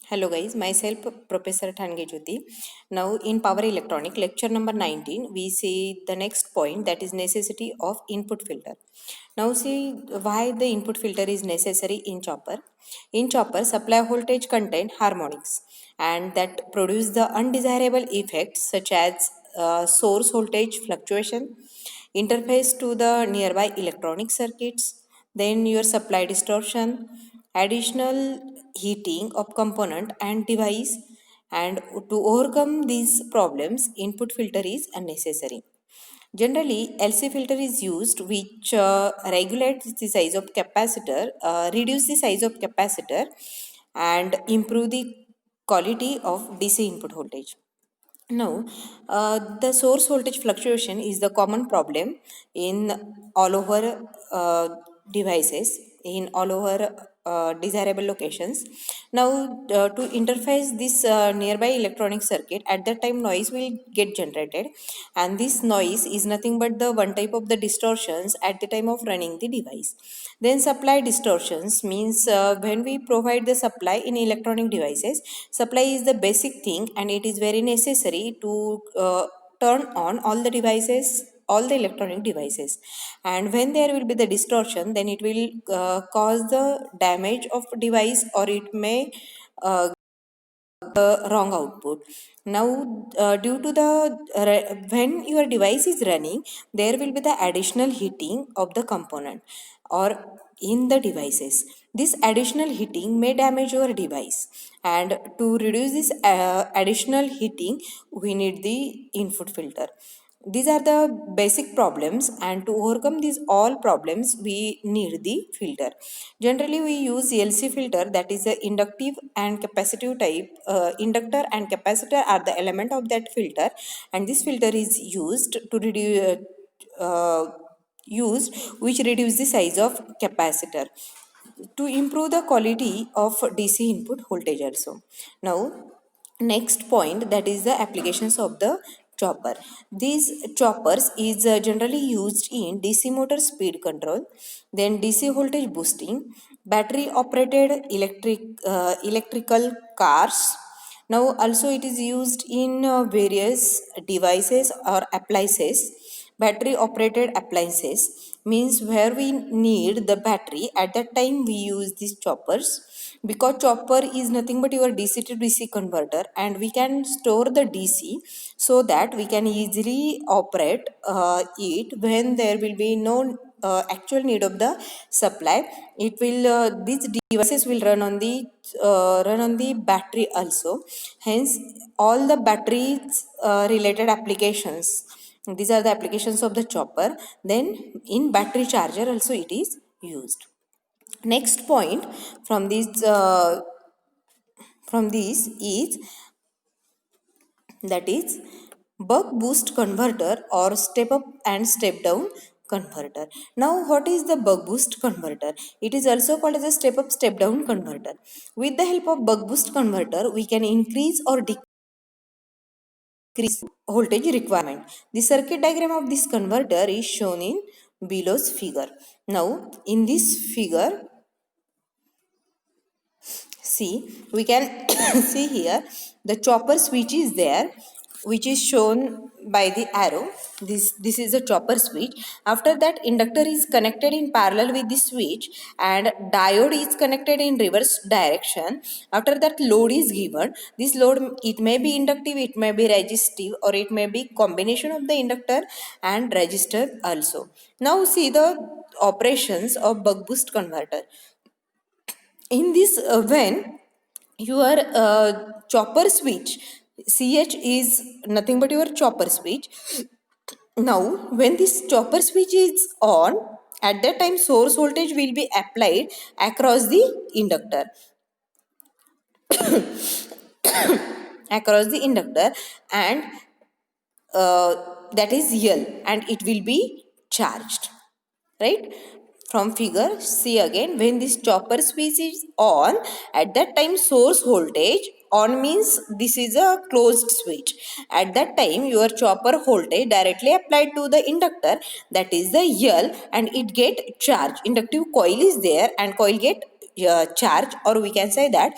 Hello guys, myself Professor Thange Jyoti. Now in power electronic lecture number 19 we see the next point, that is necessity of input filter. Now see why the input filter is necessary in chopper. In chopper supply voltage contain harmonics and that produce the undesirable effects such as source voltage fluctuation, interface to the nearby electronic circuits, then your supply distortion, additional heating of component and device, and to overcome these problems input filter is unnecessary. Generally, LC filter is used which regulates the size of capacitor, reduce the size of capacitor and improve the quality of DC input voltage. Now, the source voltage fluctuation is the common problem in all over devices, in all over desirable locations. Now, to interface this nearby electronic circuit, at that time noise will get generated, and this noise is nothing but the one type of the distortions at the time of running the device. Then supply distortions means when we provide the supply in electronic devices, supply is the basic thing and it is very necessary to turn on all the devices, all the electronic devices. And when there will be the distortion, then it will cause the damage of device, or it may uh, wrong output. Now, due to the when your device is running, there will be the additional heating of the component or in the devices. This additional heating may damage your device, and to reduce this additional heating, we need the input filter. These are the basic problems, and to overcome these all problems we need the filter. Generally we use LC filter, that is the inductive and capacitive type. Inductor and capacitor are the element of that filter, and this filter is used to reduce used which reduce the size of capacitor to improve the quality of DC input voltage also. Now, next point, that is the applications of the chopper. These choppers is generally used in DC motor speed control, then DC voltage boosting, battery operated electrical cars. Now also it is used in various devices or appliances. Battery operated appliances means where we need the battery, at that time we use these choppers, because chopper is nothing but your DC to DC converter, and we can store the DC so that we can easily operate it when there will be no actual need of the supply. It will these devices will run on the battery also. Hence all the batteries related applications, these are the applications of the chopper. Then in battery charger also it is used. Next point from this is, that is buck boost converter or step up and step down converter. Now what is the buck boost converter? It is also called as a step up step down converter. With the help of buck boost converter we can increase or decrease voltage requirement. The circuit diagram of this converter is shown in below's figure. Now in this figure, see, we can see here the chopper switch is there, which is shown by the arrow. This is a chopper switch. After that, inductor is connected in parallel with the switch, and diode is connected in reverse direction. After that, load is given. This load, it may be inductive, it may be resistive, or it may be combination of the inductor and resistor also. Now see the operations of buck boost converter. In this, when your chopper switch, ch is nothing but your chopper switch. Now when this chopper switch is on, at that time source voltage will be applied across the inductor, across the inductor, and that is L, and it will be charged, right? From figure, see again, when this chopper switch is on, at that time source voltage on means this is a closed switch. At that time your chopper voltage directly applied to the inductor, that is the L, and it get charged. Inductive coil is there and coil get charged, or we can say that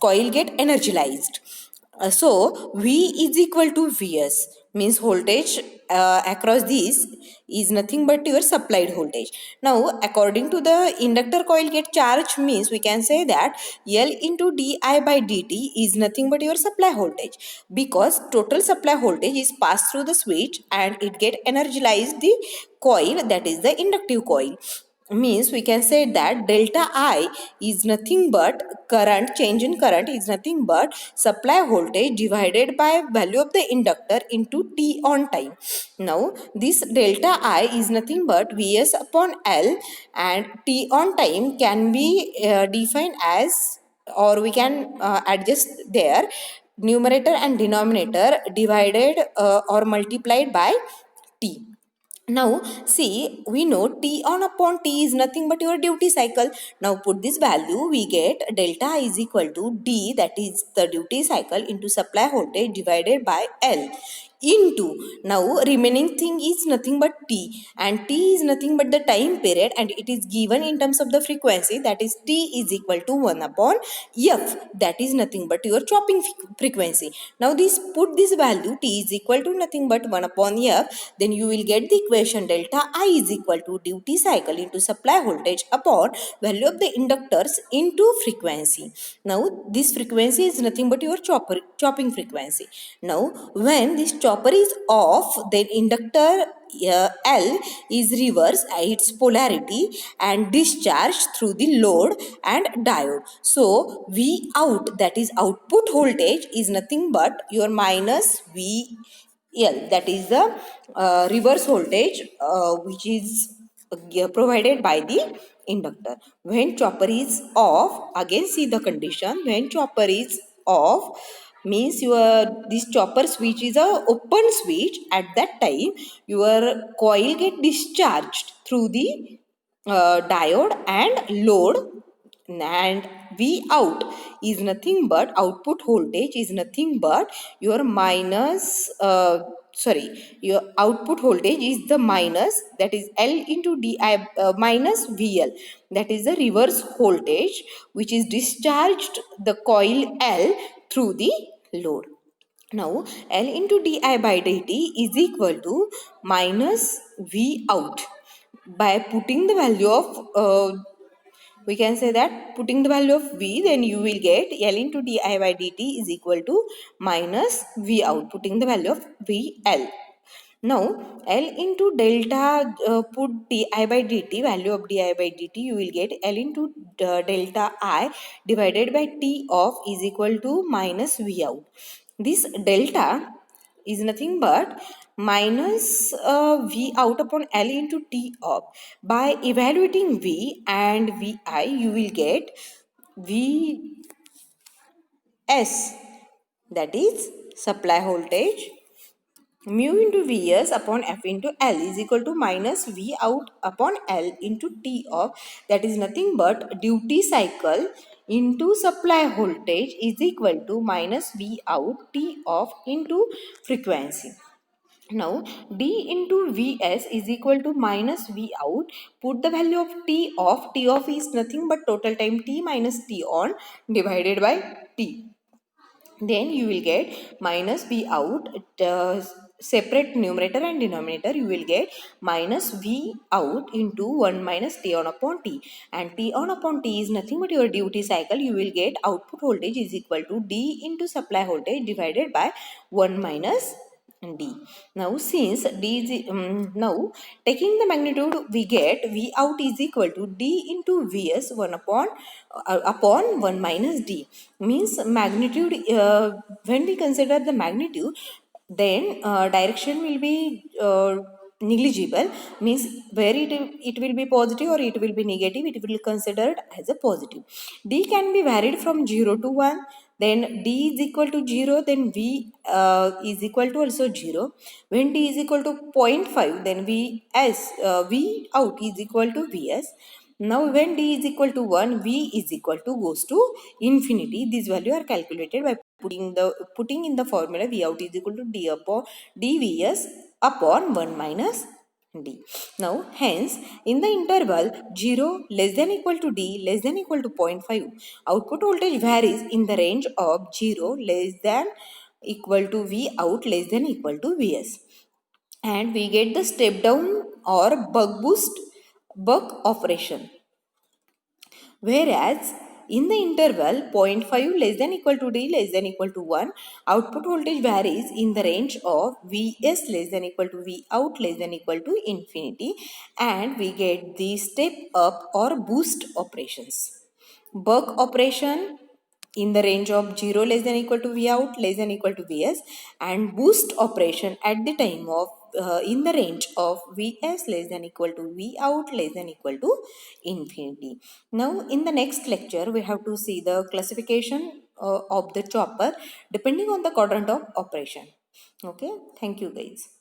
coil get energized. So V is equal to Vs, means voltage across these is nothing but your supplied voltage. Now according to the inductor coil get charged, means we can say that L into di by dt is nothing but your supply voltage, because total supply voltage is passed through the switch and it get energized the coil, that is the inductive coil. Means we can say that delta I is nothing but current, change in current is nothing but supply voltage divided by value of the inductor into T on time. Now this delta I is nothing but Vs upon L, and T on time can be defined as, or we can adjust there, numerator and denominator divided or multiplied by T. Now see, we know T on upon T is nothing but your duty cycle. Now put this value, we get delta I is equal to D, that is the duty cycle, into supply voltage divided by L, into, now remaining thing is nothing but T, and T is nothing but the time period, and it is given in terms of the frequency, that is T is equal to 1 upon F, that is nothing but your chopping frequency. Now this, put this value T is equal to nothing but 1 upon F, then you will get the equation delta I is equal to duty cycle into supply voltage upon value of the inductors into frequency. Now this frequency is nothing but your chopping frequency. Now when this chopper is off, then inductor L is reverse its polarity and discharged through the load and diode. So V out, that is output voltage, is nothing but your minus V L, that is the reverse voltage which is provided by the inductor. When chopper is off, again see the condition, when chopper is off, means your this chopper switch is a open switch, at that time your coil get discharged through the diode and load, and V out is nothing but output voltage is nothing but your minus your output voltage is the minus, that is L into Di minus VL, that is the reverse voltage which is discharged the coil L through the load. Now L into Di by dt is equal to minus V out. By putting the value of we can say that putting the value of V, then you will get L into di by dt is equal to minus V out, putting the value of VL. Now L into delta, put di by dt, value of di by dt, you will get L into delta I divided by T of is equal to minus V out. This delta is nothing but minus V out upon L into T of. By evaluating V and Vi, you will get Vs, that is supply voltage, mu into Vs upon F into L is equal to minus V out upon L into T of, that is nothing but duty cycle into supply voltage is equal to minus V out T off into frequency. Now D into Vs is equal to minus V out. Put the value of T off. T off is nothing but total time T minus T on divided by T. Then you will get minus V out, separate numerator and denominator, you will get minus V out into 1 minus T on upon T, and T on upon T is nothing but your duty cycle, you will get output voltage is equal to D into supply voltage divided by 1 minus D. Now since D is, now taking the magnitude, we get V out is equal to D into Vs 1 upon 1 minus D. Means magnitude, when we consider the magnitude, then direction will be negligible, means where it will be positive or it will be negative, it will be considered as a positive. D can be varied from 0 to 1, then D is equal to 0, then V is equal to also 0. When D is equal to 0.5, then V out is equal to Vs. Now when D is equal to 1, V is equal to goes to infinity. These values are calculated by putting in the formula V out is equal to D upon dVs upon 1 minus D. Now, hence, in the interval 0 less than equal to D less than equal to 0.5, output voltage varies in the range of 0 less than equal to V out less than equal to Vs. And we get the step down or buck operation. Whereas in the interval 0.5 less than equal to D less than equal to 1, output voltage varies in the range of Vs less than equal to V out less than equal to infinity, and we get the step up or boost operations. Buck operation in the range of 0 less than equal to V out less than equal to Vs, and boost operation at the time of in the range of Vs less than equal to V out less than equal to infinity. Now in the next lecture we have to see the classification of the chopper depending on the quadrant of operation. Okay, thank you guys.